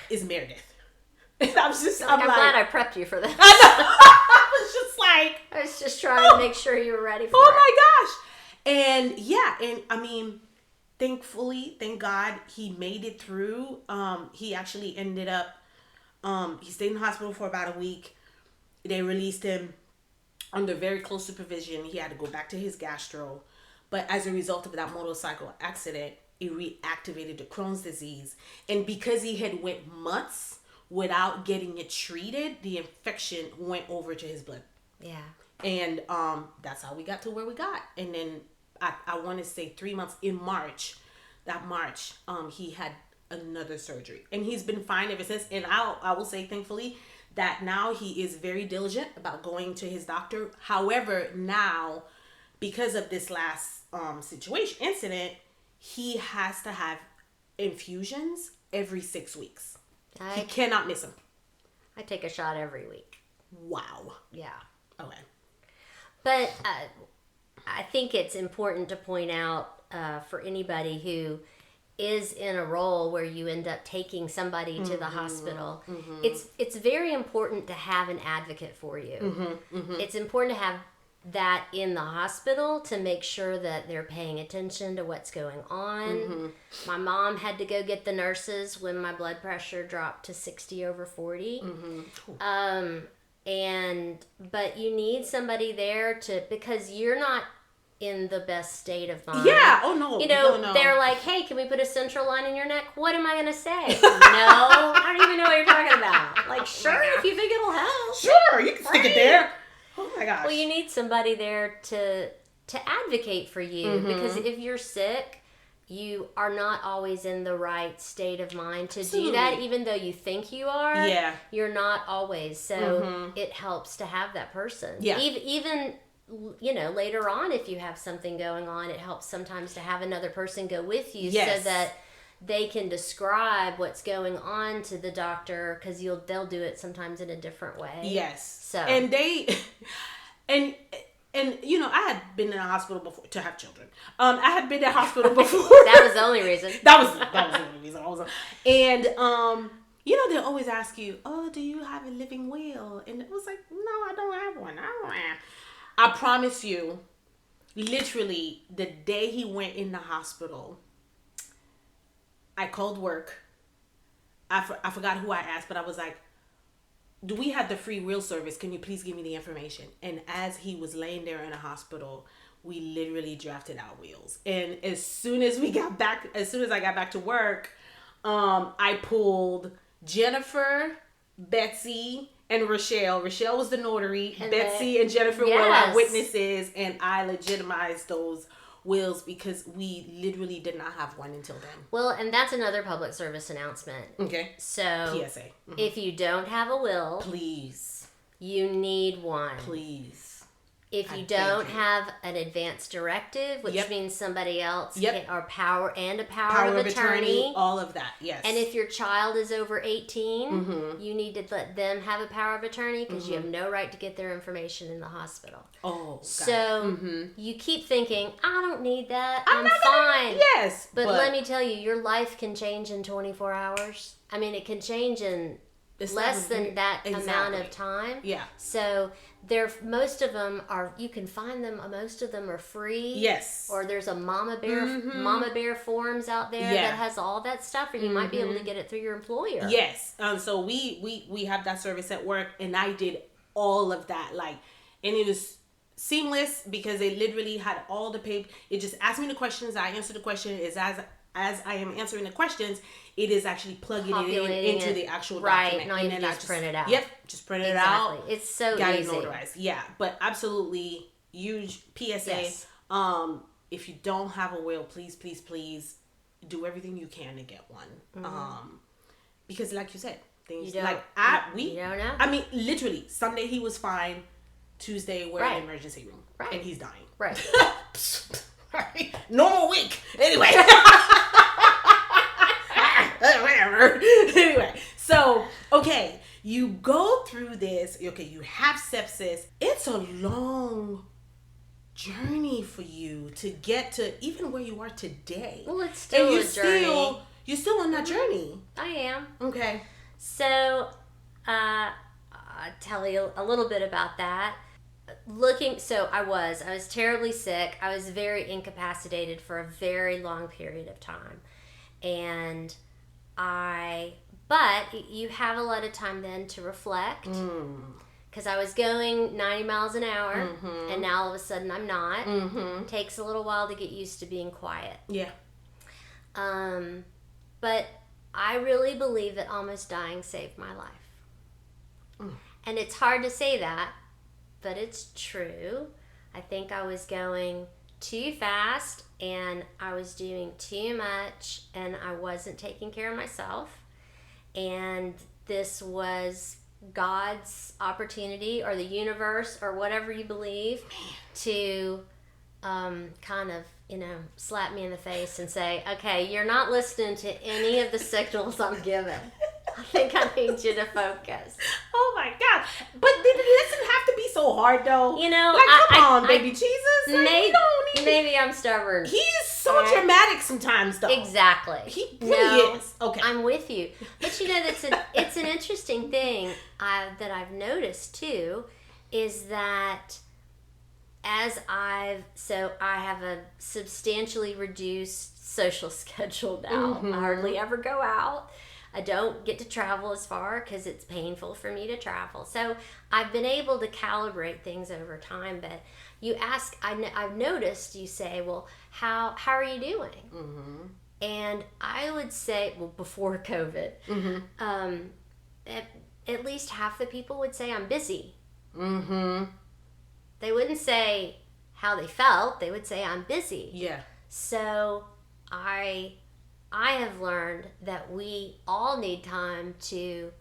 is Meredith. And I'm like, glad I prepped you for this. I was just like, I was just trying to make sure you were ready for it. Oh my gosh. And yeah, and I mean, thankfully, thank God, he made it through. He actually ended up, he stayed in the hospital for about a week. They released him under very close supervision. He had to go back to his gastro. But as a result of that motorcycle accident, it reactivated the Crohn's disease. And because he had went months without getting it treated, the infection went over to his blood. Yeah. And that's how we got to where we got. And then I want to say 3 months in March, he had another surgery. And he's been fine ever since. And I will say, thankfully, that now he is very diligent about going to his doctor. However, now, because of this last incident, he has to have infusions every 6 weeks. He cannot miss them. I take a shot every week. Wow. Yeah. Okay. But I think it's important to point out for anybody who is in a role where you end up taking somebody to the hospital, it's very important to have an advocate for you. It's important to have that in the hospital to make sure that they're paying attention to what's going on. My mom had to go get the nurses when my blood pressure dropped to 60/40. But you need somebody there because you're not in the best state of mind. Yeah. Oh no. No. They're like, hey, can we put a central line in your neck? What am I gonna say? No, I don't even know what you're talking about. Like, sure, if you think it'll help. Sure, you can stick it there. Oh my gosh. Well, you need somebody there to advocate for you, because if you're sick, you are not always in the right state of mind to do that, even though you think you are. Yeah. You're not always. So it helps to have that person. Yeah. Even later on, if you have something going on, it helps sometimes to have another person go with you, so that they can describe what's going on to the doctor, because they'll do it sometimes in a different way. Yes. So and I had been in a hospital before to have children. I had been in a hospital before. That was the only reason. That was the only reason. And they always ask you, "Oh, do you have a living will?" And it was like, "No, I don't have one. I promise you, literally, the day he went in the hospital, I called work. I forgot who I asked, but I was like, do we have the free will service? Can you please give me the information? And as he was laying there in the hospital, we literally drafted our wills. And as soon as I got back to work, I pulled Jennifer, Betsy, and Rochelle. Rochelle was the notary. And Betsy and Jennifer were our witnesses, and I legitimized those wills because we literally did not have one until then. Well, and that's another public service announcement. Okay. So, PSA. If you don't have a will, please, you need one. Please. If you don't have an advance directive, which means somebody else or power of attorney, all of that, yes. And if your child is over 18, you need to let them have a power of attorney, because you have no right to get their information in the hospital. Oh, so you keep thinking, I don't need that. I'm fine. Yes, but let me tell you, your life can change in 24 hours. I mean, it can change in less than that amount of time. Yeah. So most of them are, you can find them, most of them are free. Yes. Or there's a Mama Bear forums out there that has all that stuff, or you might be able to get it through your employer. Yes. So we have that service at work, and I did all of that, and it was seamless because it literally had all the paper. It just asked me the questions, I answered the question. As I am answering the questions, it is actually plugging it into the actual document. Right, now you just print it out. Yep, just print it out. It's so got easy. Got it notarized. Yeah, but absolutely huge PSA. Yes. If you don't have a will, please, please, please do everything you can to get one. Because like you said, things you don't know. I mean, literally, Sunday he was fine. Tuesday we're in the emergency room. Right. And he's dying. Right. Right. Normal week. Anyway. Whatever. Anyway, so okay, you go through this. Okay, you have sepsis. It's a long journey for you to get to even where you are today. Well, it's still a journey. You're still on that journey. I am. Okay. So, I'll tell you a little bit about that. I was terribly sick. I was very incapacitated for a very long period of time. But you have a lot of time then to reflect, because I was going 90 miles an hour, and now all of a sudden I'm not. It takes a little while to get used to being quiet. Yeah. But I really believe that almost dying saved my life. And it's hard to say that, but it's true. I think I was going too fast, and I was doing too much, and I wasn't taking care of myself. And this was God's opportunity, or the universe, or whatever you believe, to kind of, slap me in the face and say, okay, you're not listening to any of the signals I'm giving. I think I need you to focus. Oh my God. But did it doesn't have to be so hard though. Come on, baby Jesus. Maybe I'm stubborn. He's so dramatic sometimes, though. Exactly. He really is. Okay. I'm with you. But it's an interesting thing that I've noticed too, is that I have a substantially reduced social schedule now. I hardly ever go out. I don't get to travel as far because it's painful for me to travel. So I've been able to calibrate things over time. But you ask, I've noticed you say, well, how are you doing? Mm-hmm. And I would say, well, before COVID, at least half the people would say I'm busy. Mm-hmm. They wouldn't say how they felt. They would say I'm busy. Yeah. So I have learned that we all need time to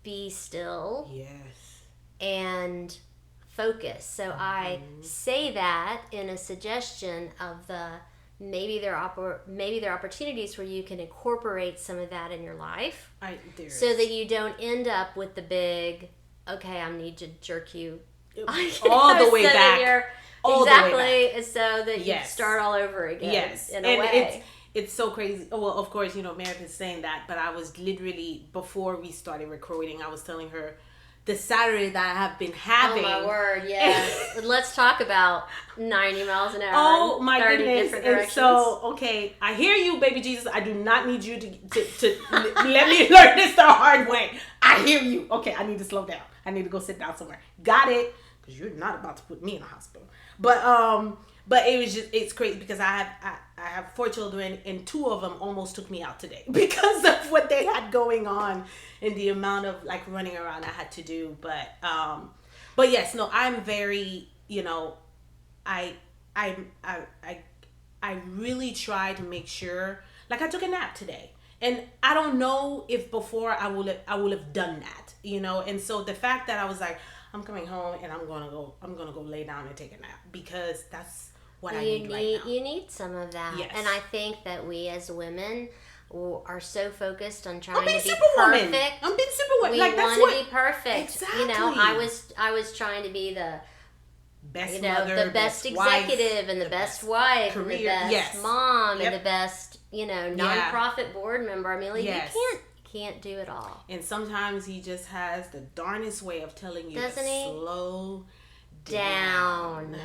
be still. Yes. And focus. So I say that in a suggestion of maybe there are opportunities where you can incorporate some of that in your life, so that you don't end up with the big, okay, I need to jerk you all the way back. Exactly, so that you start all over again. Yes, in a way. It's so crazy. Well, of course, Meredith is saying that, but I was literally, before we started recording, I was telling her the Saturday that I have been having. Oh my word, yes. Let's talk about 90 miles an hour. Oh my goodness. And so, okay, I hear you, baby Jesus. I do not need you to let me learn this the hard way. I hear you. Okay, I need to slow down. I need to go sit down somewhere. Got it. Because you're not about to put me in a hospital. But it's crazy because I have 4 children and 2 of them almost took me out today because of what they had going on and the amount of like running around I had to do. But yes, no, I'm very, I really try to make sure, like I took a nap today. And I don't know if before I would have done that, and so the fact that I was like, I'm coming home and I'm gonna go lay down and take a nap because that's what I need right now. You need some of that. Yes. And I think that we as women are so focused on trying to be superwoman. perfect. I'm being superwoman. We want to be perfect. Exactly. I was trying to be the best mother, the best executive, and the best wife, career, and the best mom, and the best nonprofit board member. I mean, like, you can't do it all. And sometimes he just has the darnest way of telling you Doesn't to he? slow down.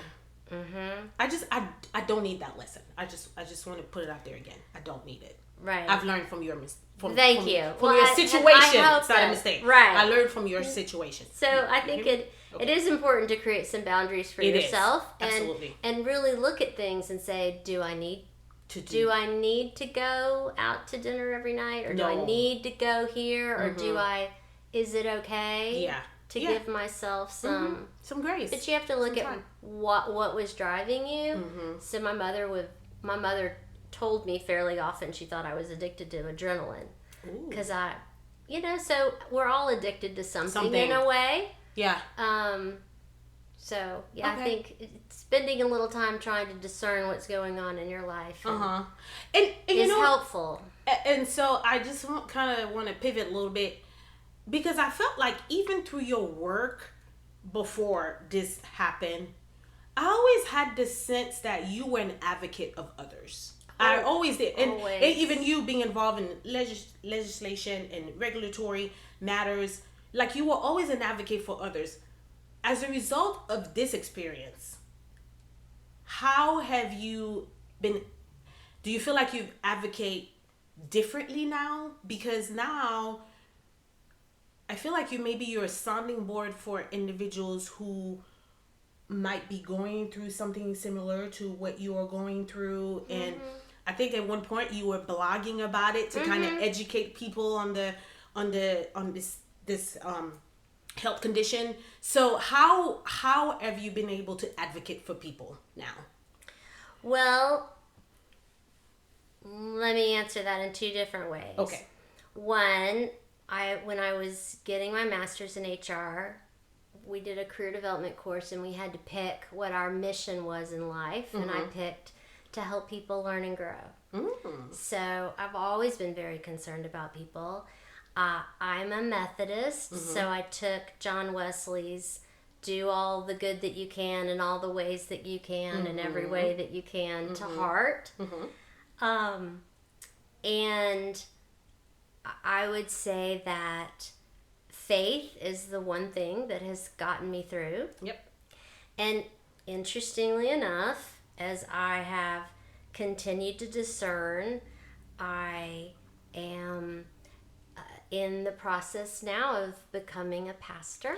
Mm-hmm. I don't need that lesson. I just want to put it out there again. I don't need it. Right. I've learned from your your situation. It's not a mistake. Right. I learned from your situation. So I think it is important to create some boundaries for yourself. Absolutely. And really look at things and say, do I need to go out to dinner every night, or do I need to go here, or is it okay to give myself some grace? But you have to look at what was driving you. Mm-hmm. So my mother told me fairly often she thought I was addicted to adrenaline because so we're all addicted to something in a way. Yeah. So, I think spending a little time trying to discern what's going on in your life and is helpful. And so I just kind of want to pivot a little bit because I felt like even through your work before this happened, I always had this sense that you were an advocate of others. I always did. And even you being involved in legislation and regulatory matters, like you were always an advocate for others. As a result of this experience, how have you been? Do you feel like you advocate differently now? Because now I feel like you're a sounding board for individuals who might be going through something similar to what you are going through. Mm-hmm. And I think at one point you were blogging about it to kind of educate people on this health condition. So how have you been able to advocate for people now? Well, let me answer that in 2 different ways. Okay. One, when I was getting my master's in HR, we did a career development course and we had to pick what our mission was in life, and I picked to help people learn and grow. So I've always been very concerned about people. I'm a Methodist, so I took John Wesley's do all the good that you can in all the ways that you can in every way that you can to heart. And I would say that faith is the one thing that has gotten me through. Yep. And interestingly enough, as I have continued to discern, I am in the process now of becoming a pastor.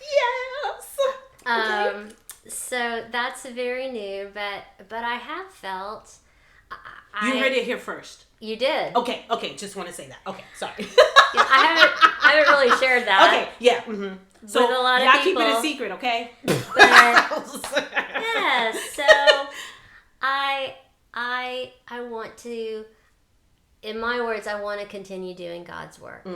Yes. Okay. So that's very new, but I have felt. You heard it here first. You did. Okay. Just want to say that. Okay, sorry. Yeah, I haven't really shared that. Okay. Yeah. So with a lot of y'all people, keep it a secret, okay? But yeah, so I want to, in my words, I want to continue doing God's work.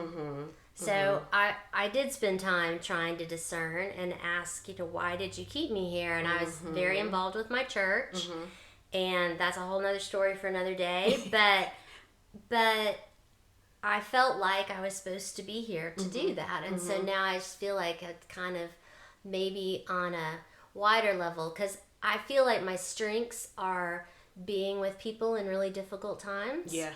So I did spend time trying to discern and ask, why did you keep me here? And I was very involved with my church, and that's a whole nother story for another day. But I felt like I was supposed to be here to do that, and so now I just feel like it's kind of maybe on a wider level, because I feel like my strengths are being with people in really difficult times. Yeah.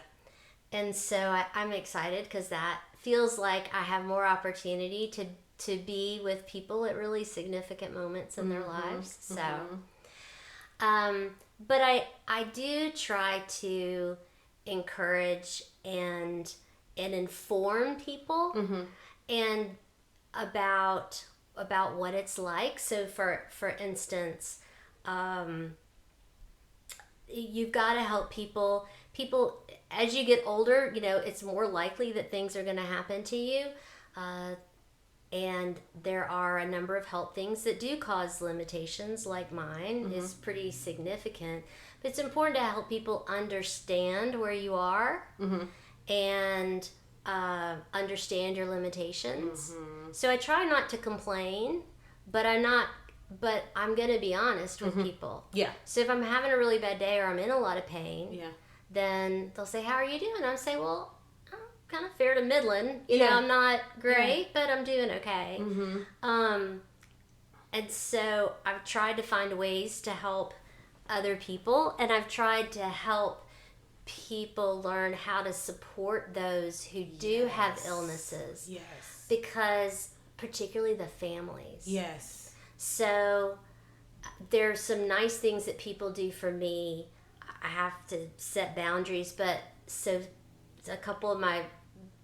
And so I'm excited because that feels like I have more opportunity to be with people at really significant moments in their lives. So, but I do try to encourage and inform people and about what it's like. So for instance, you've got to help people as you get older. It's more likely that things are going to happen to you, and there are a number of health things that do cause limitations, like mine is pretty significant. But it's important to help people understand where you are and understand your limitations. So I try not to complain, but I'm going to be honest with people. Yeah. So if I'm having a really bad day or I'm in a lot of pain, yeah, then they'll say, "How are you doing?" I'll say, "Well, I'm kind of fair to middling. I'm not great, but I'm doing okay." And so I've tried to find ways to help other people, and I've tried to help people learn how to support those who do have illnesses. Yes. Because particularly the families. Yes. So there's some nice things that people do for me. I have to set boundaries, but so a couple of my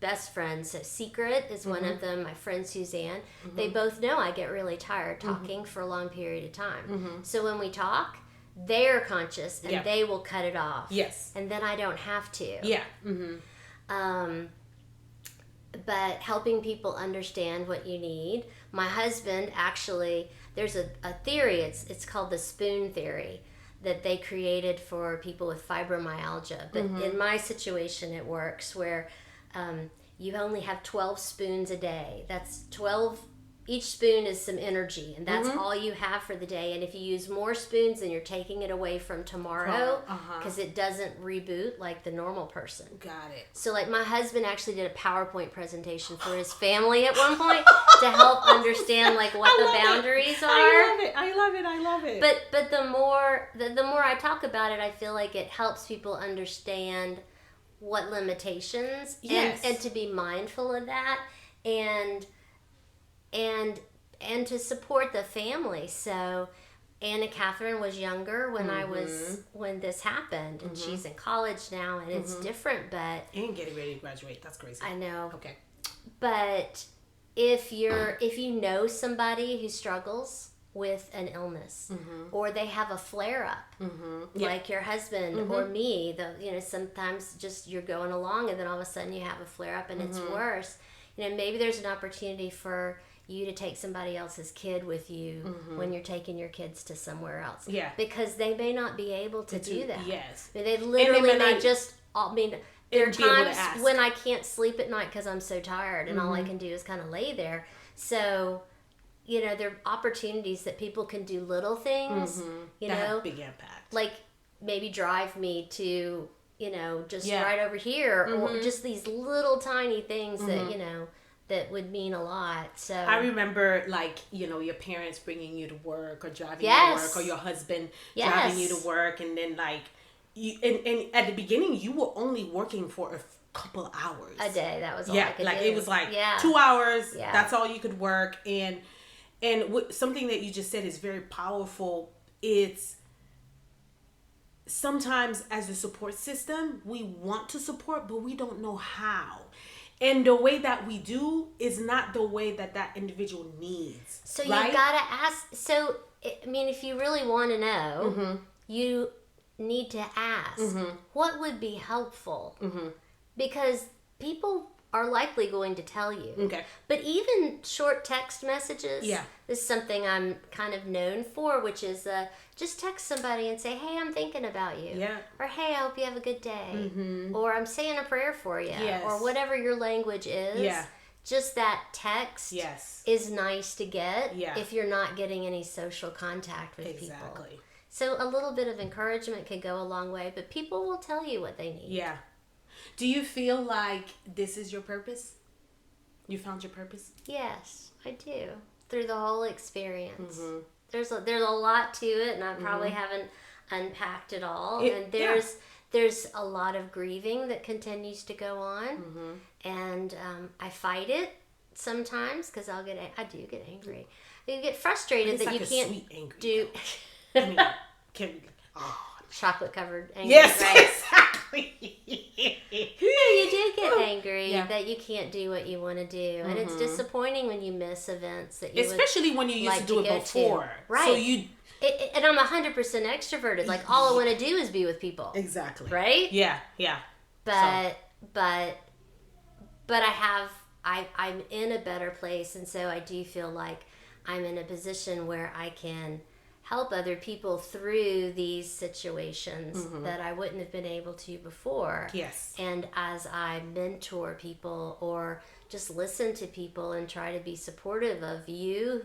best friends, so Secret is one of them, my friend Suzanne, they both know I get really tired talking for a long period of time. So when we talk, they're conscious and they will cut it off. Yes. And then I don't have to. Yeah. But helping people understand what you need. My husband, actually, there's a theory, it's called the spoon theory, that they created for people with fibromyalgia. But in my situation, it works where you only have 12 spoons a day. That's 12, each spoon is some energy, and that's all you have for the day. And if you use more spoons, then you're taking it away from tomorrow, because it doesn't reboot like the normal person. Got it. So like my husband actually did a PowerPoint presentation for his family at one point to help understand like what the boundaries are. I love it. But the more I talk about it, I feel like it helps people understand what limitations and to be mindful of that and to support the family. So Anna Catherine was younger when when this happened, and she's in college now, and it's different, but and getting ready to graduate. That's crazy. I know. Okay. But if you know somebody who struggles with an illness, or they have a flare up, like your husband or me, sometimes just you're going along and then all of a sudden you have a flare up and it's worse. Maybe there's an opportunity for you to take somebody else's kid with you when you're taking your kids to somewhere else. Yeah. Because they may not be able to do that. Yes. They literally may just, there are times when I can't sleep at night because I'm so tired and all I can do is kind of lay there. So, there are opportunities that people can do little things, that have big impact. Like maybe drive me to, just right over here, or just these little tiny things that, that would mean a lot. So I remember, like, your parents bringing you to work or driving you to work, or your husband driving you to work, and then like and at the beginning you were only working for a couple hours a day. That was all I could do. It was like 2 hours. That's all you could work. And something that you just said is very powerful. It's sometimes as a support system, we want to support, but we don't know how. And the way that we do is not the way that individual needs. So you gotta ask. So, I mean, if you really want to know, you need to ask, what would be helpful? Because people are likely going to tell you. Okay. But even short text messages is something I'm kind of known for, which is just text somebody and say, hey, I'm thinking about you. Yeah. Or, hey, I hope you have a good day. Or I'm saying a prayer for you. Yes. Or whatever your language is. Yeah. Just that text is nice to get if you're not getting any social contact with people. Exactly. So a little bit of encouragement could go a long way, but people will tell you what they need. Yeah. Do you feel like this is your purpose? You found your purpose? Yes, I do. Through the whole experience. There's a lot to it, and I probably haven't unpacked it all. And there's a lot of grieving that continues to go on. And I fight it sometimes because I do get angry. You get frustrated that like you can't sweet angry, do. I mean, chocolate covered angry. Yes, right? exactly. You do get angry that you can't do what you want to do, and it's disappointing when you miss events that you especially when you used to do it before. Right. So you. And I'm 100% extroverted. Like all I want to do is be with people. Exactly. Right. Yeah. But I'm in a better place, and so I do feel like I'm in a position where I can help other people through these situations that I wouldn't have been able to before. Yes. And as I mentor people or just listen to people and try to be supportive of you,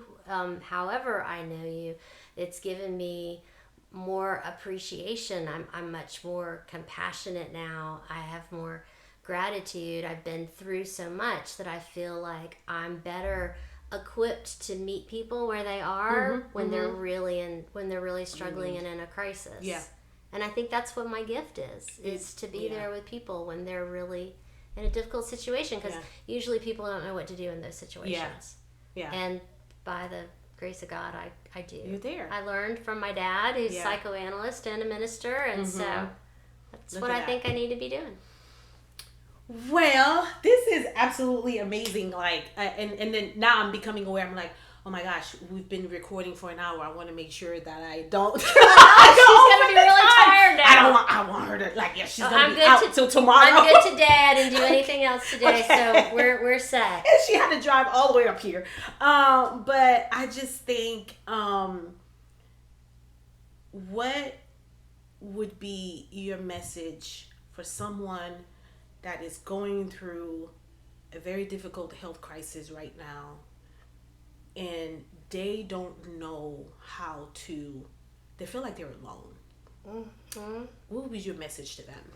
however I know you, it's given me more appreciation. I'm much more compassionate now. I have more gratitude. I've been through so much that I feel like I'm better equipped to meet people where they are when they're really struggling and in a crisis. Yeah. And I think that's what my gift is to be there with people when they're really in a difficult situation, because usually people don't know what to do in those situations. Yeah. And by the grace of God, I do. You're there. I learned from my dad, who's a psychoanalyst and a minister, and so that's what I think I need to be doing. Well, this is absolutely amazing. Like, and then now I'm becoming aware. I'm like, oh my gosh, we've been recording for an hour. I want to make sure that I don't. She's gonna be really tired now. I want her to she's gonna be out till tomorrow. I'm good today. I didn't do anything else today, so we're set. And she had to drive all the way up here. But I just think, what would be your message for someone that is going through a very difficult health crisis right now, and they don't know how to, they feel like they're alone? What would be your message to them?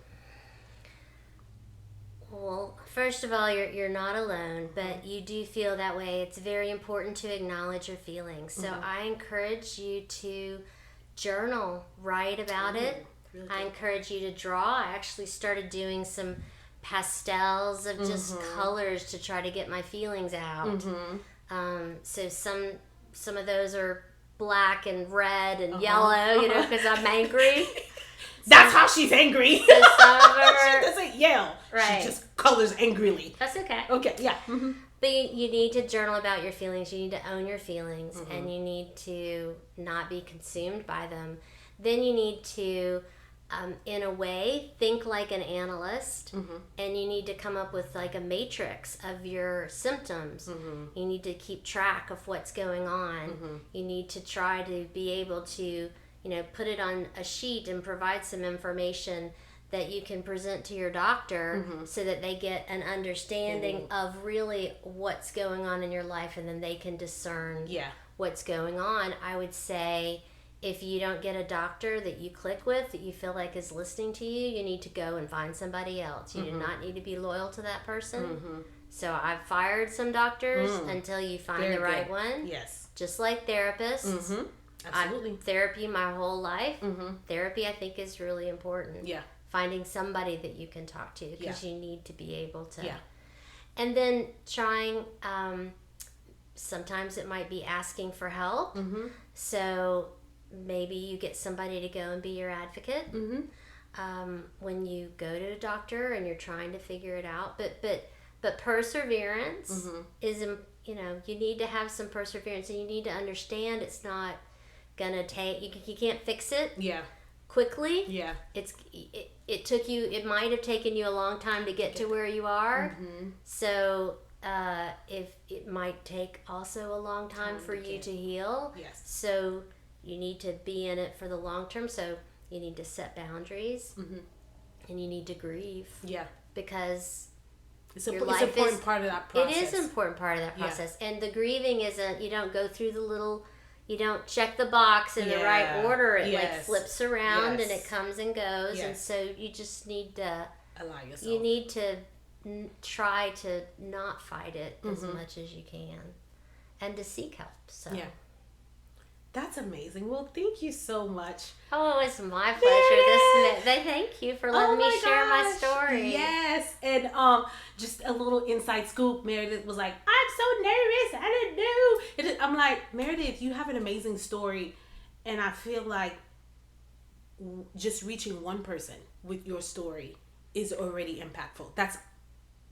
Well, first of all, you're not alone, but you do feel that way. It's very important to acknowledge your feelings. So I encourage you to journal, write about it. Really I encourage you to draw. I actually started doing some pastels of just colors to try to get my feelings out. So some of those are black and red and yellow, because I'm angry. That's how she's angry. So some of them are, she doesn't yell. Right. She just colors angrily. That's okay. Okay, yeah. But you need to journal about your feelings. You need to own your feelings, and you need to not be consumed by them. Then you need to, in a way, think like an analyst, and you need to come up with like a matrix of your symptoms. You need to keep track of what's going on. You need to try to be able to, put it on a sheet and provide some information that you can present to your doctor so that they get an understanding of really what's going on in your life, and then they can discern what's going on. I would say, if you don't get a doctor that you click with, that you feel like is listening to you, you need to go and find somebody else. You do not need to be loyal to that person. So I've fired some doctors until you find the right one. Yes. Just like therapists. Mm-hmm. Absolutely. I've therapy my whole life. Mm-hmm. Therapy, I think, is really important. Yeah. Finding somebody that you can talk to because you need to be able to. Yeah. And then trying, sometimes it might be asking for help. Mm-hmm. So maybe you get somebody to go and be your advocate. Mm-hmm. When you go to a doctor and you're trying to figure it out, but perseverance is, you need to have some perseverance, and you need to understand it's not gonna take, you can't fix it quickly. It might have taken you a long time to get to where you are. So if it might take also a long time for you to heal. So you need to be in it for the long term. So you need to set boundaries, and you need to grieve. Because it's an important part of that process. It is an important part of that process. And the grieving isn't, you don't go through you don't check the box in the right order. It like flips around and it comes and goes. And so you just need to allow yourself. You need to try to not fight it as much as you can, and to seek help. So that's amazing. Well, thank you so much. Oh, it's my pleasure. Thank you for letting me share my story. Yes, and just a little inside scoop. Meredith was like, "I'm so nervous. I didn't know." I'm like, Meredith, you have an amazing story, and I feel like just reaching one person with your story is already impactful. That's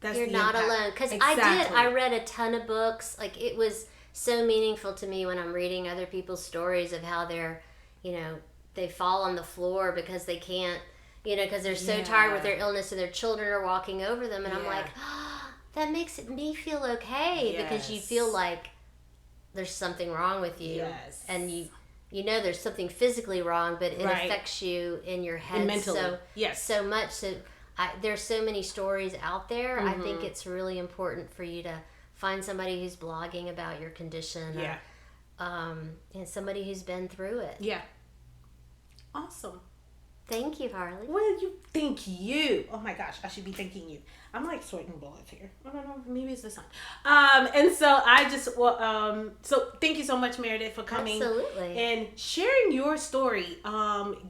you're not alone. Because I read a ton of books. Like, it was so meaningful to me when I'm reading other people's stories of how they're, they fall on the floor because they can't, because they're so tired with their illness and their children are walking over them. And I'm like, that makes me feel okay because you feel like there's something wrong with you. And you know there's something physically wrong, but it affects you in your head. And mentally. So much. So there's so many stories out there. I think it's really important for you to find somebody who's blogging about your condition. And somebody who's been through it. Awesome. Thank you, Harli. Well, thank you. Oh my gosh, I should be thanking you. I'm like sweating bullets here. I don't know. Maybe it's the sun. And so I just, so thank you so much, Meredith, for coming. Absolutely. And sharing your story.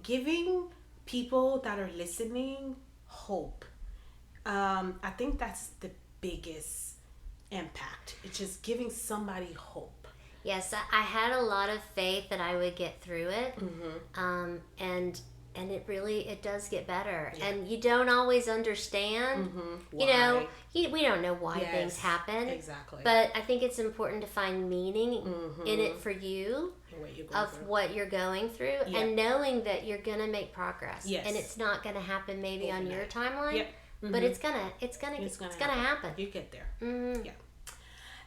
Giving people that are listening hope. I think that's the biggest impact. It's just giving somebody hope. Yes, I had a lot of faith that I would get through it. And it does get better. And you don't always understand. Why? We don't know why things happen. Exactly. But I think it's important to find meaning in it for you what you're going through, and knowing that you're gonna make progress. And it's not gonna happen maybe on your timeline. But it's gonna happen. You get there.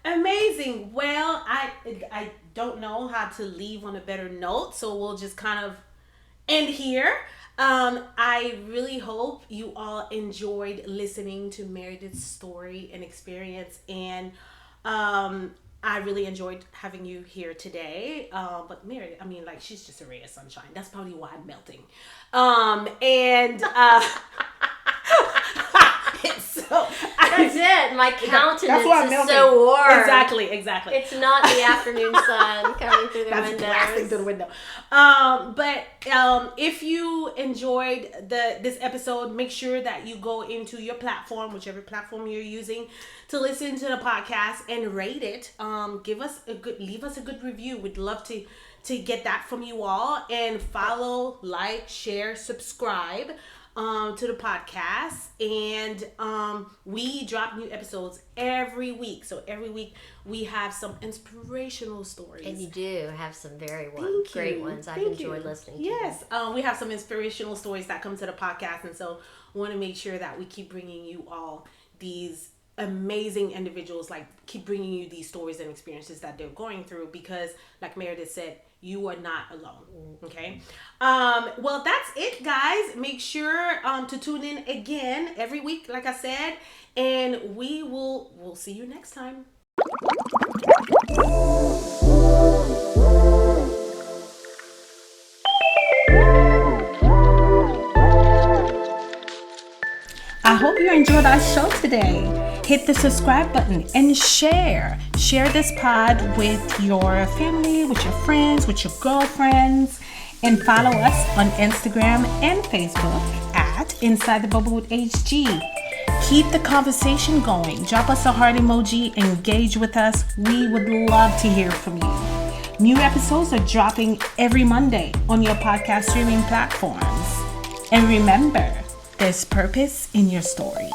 Amazing. Well, I don't know how to leave on a better note, so we'll just kind of end here. I really hope you all enjoyed listening to Meredith's story and experience, and I really enjoyed having you here today. But Meredith, she's just a ray of sunshine. That's probably why I'm melting. So that's it. My countenance is so warm. Exactly. It's not the afternoon sun coming through the windows. Blasting through the window. But if you enjoyed this episode, make sure that you go into your platform, whichever platform you're using, to listen to the podcast and rate it. Leave us a good review. We'd love to get that from you all. And follow, like, share, subscribe to the podcast. And we drop new episodes every week. So every week we have some inspirational stories. And you do have some very great ones. I've enjoyed listening to. Yes. We have some inspirational stories that come to the podcast. And so we want to make sure that we keep bringing you all these amazing individuals, keep bringing you these stories and experiences that they're going through, because like Meredith said, you are not alone. Okay. Well, that's it, guys. Make sure to tune in again every week, like I said, and we'll see you next time. I hope you enjoyed our show today. hit the subscribe button and share. Share this pod with your family, with your friends, with your girlfriends, and follow us on Instagram and Facebook at Inside the Bubble with HG. Keep the conversation going. Drop us a heart emoji, engage with us. We would love to hear from you. New episodes are dropping every Monday on your podcast streaming platforms. And remember, there's purpose in your story.